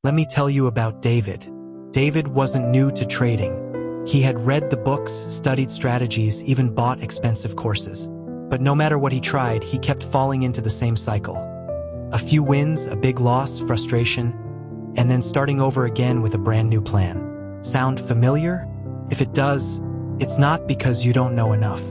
Let me tell you about David. David wasn't new to trading. He had read the books, studied strategies, even bought expensive courses. But no matter what he tried, he kept falling into the same cycle. A few wins, a big loss, frustration, and then starting over again with a brand new plan. Sound familiar? If it does, it's not because you don't know enough.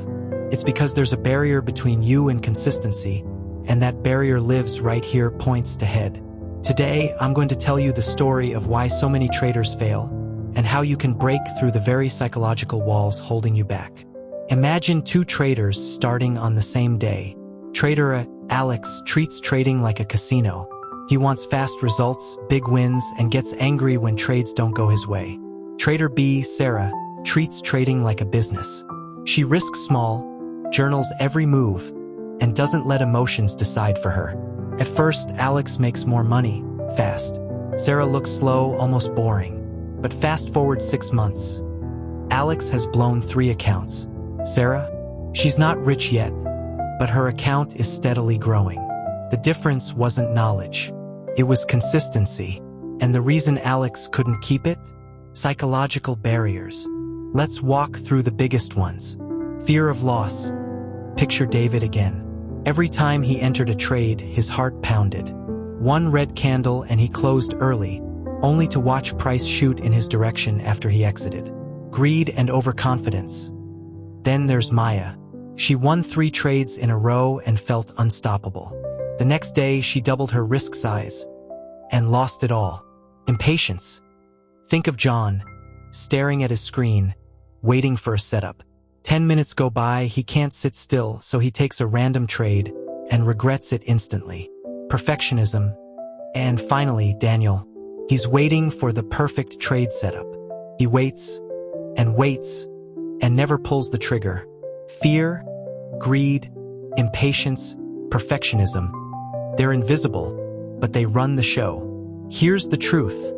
It's because there's a barrier between you and consistency, and that barrier lives right here, points to head. Today, I'm going to tell you the story of why so many traders fail, and how you can break through the very psychological walls holding you back. Imagine two traders starting on the same day. Trader Alex treats trading like a casino. He wants fast results, big wins, and gets angry when trades don't go his way. Trader B, Sarah, treats trading like a business. She risks small, journals every move, and doesn't let emotions decide for her. At first, Alex makes more money, fast. Sarah looks slow, almost boring. But fast forward 6 months. Alex has blown 3 accounts. Sarah? She's not rich yet, but her account is steadily growing. The difference wasn't knowledge. It was consistency. And the reason Alex couldn't keep it? Psychological barriers. Let's walk through the biggest ones. Fear of loss. Picture David again. Every time he entered a trade, his heart pounded. One red candle and he closed early, only to watch price shoot in his direction after he exited. Greed and overconfidence. Then there's Maya. She won 3 trades in a row and felt unstoppable. The next day, she doubled her risk size and lost it all. Impatience. Think of John, staring at his screen, waiting for a setup. 10 minutes go by, he can't sit still, so he takes a random trade and regrets it instantly. Perfectionism. And finally, Daniel. He's waiting for the perfect trade setup. He waits and never pulls the trigger. Fear, greed, impatience, perfectionism. They're invisible, but they run the show. Here's the truth.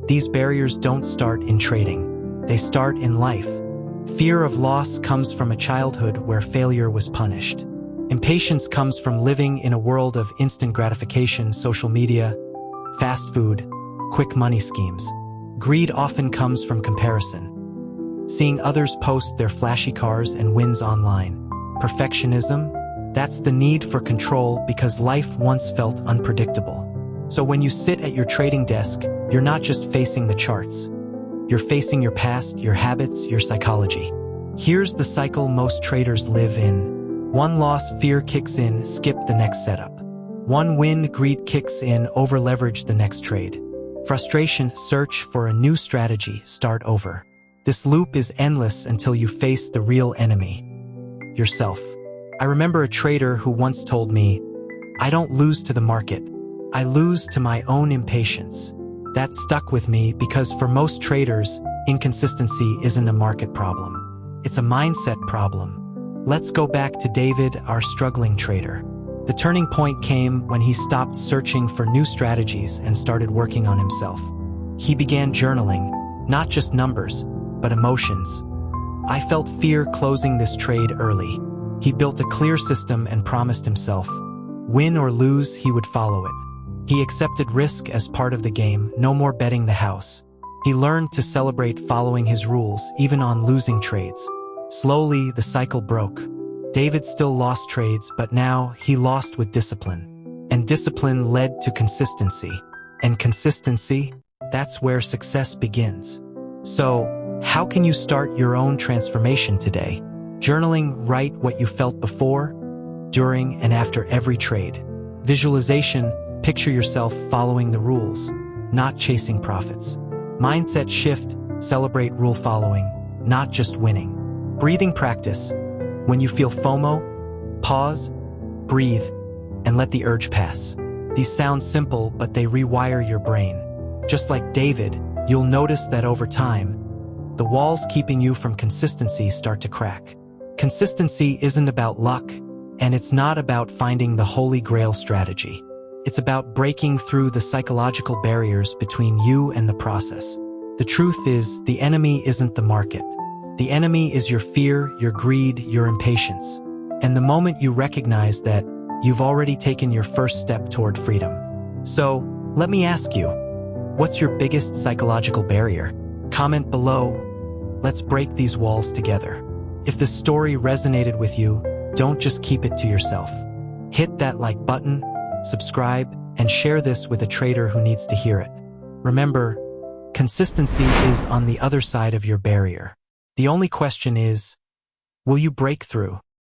These barriers don't start in trading. They start in life. Fear of loss comes from a childhood where failure was punished. Impatience comes from living in a world of instant gratification, social media, fast food, quick money schemes. Greed often comes from comparison. Seeing others post their flashy cars and wins online. Perfectionism, that's the need for control because life once felt unpredictable. So when you sit at your trading desk, you're not just facing the charts. You're facing your past, your habits, your psychology. Here's the cycle most traders live in. 1 loss, fear kicks in, skip the next setup. 1 win, greed kicks in, over-leverage the next trade. Frustration, search for a new strategy, start over. This loop is endless until you face the real enemy, yourself. I remember a trader who once told me, "I don't lose to the market. I lose to my own impatience." That stuck with me because for most traders, inconsistency isn't a market problem. It's a mindset problem. Let's go back to David, our struggling trader. The turning point came when he stopped searching for new strategies and started working on himself. He began journaling, not just numbers, but emotions. I felt fear closing this trade early. He built a clear system and promised himself, win or lose, he would follow it. He accepted risk as part of the game, no more betting the house. He learned to celebrate following his rules, even on losing trades. Slowly, the cycle broke. David still lost trades, but now he lost with discipline. And discipline led to consistency. And consistency, that's where success begins. So, how can you start your own transformation today? Journaling, write what you felt before, during, and after every trade. Visualization, picture yourself following the rules, not chasing profits. Mindset shift, celebrate rule following, not just winning. Breathing practice. When you feel FOMO, pause, breathe, and let the urge pass. These sound simple, but they rewire your brain. Just like David, you'll notice that over time, the walls keeping you from consistency start to crack. Consistency isn't about luck, and it's not about finding the holy grail strategy. It's about breaking through the psychological barriers between you and the process. The truth is, the enemy isn't the market. The enemy is your fear, your greed, your impatience. And the moment you recognize that, you've already taken your first step toward freedom. So, let me ask you, What's your biggest psychological barrier? Comment below. Let's break these walls together. If this story resonated with you, don't just keep it to yourself. Hit that like button, subscribe, and share this with a trader who needs to hear it. Remember, consistency is on the other side of your barrier. The only question is, will you break through?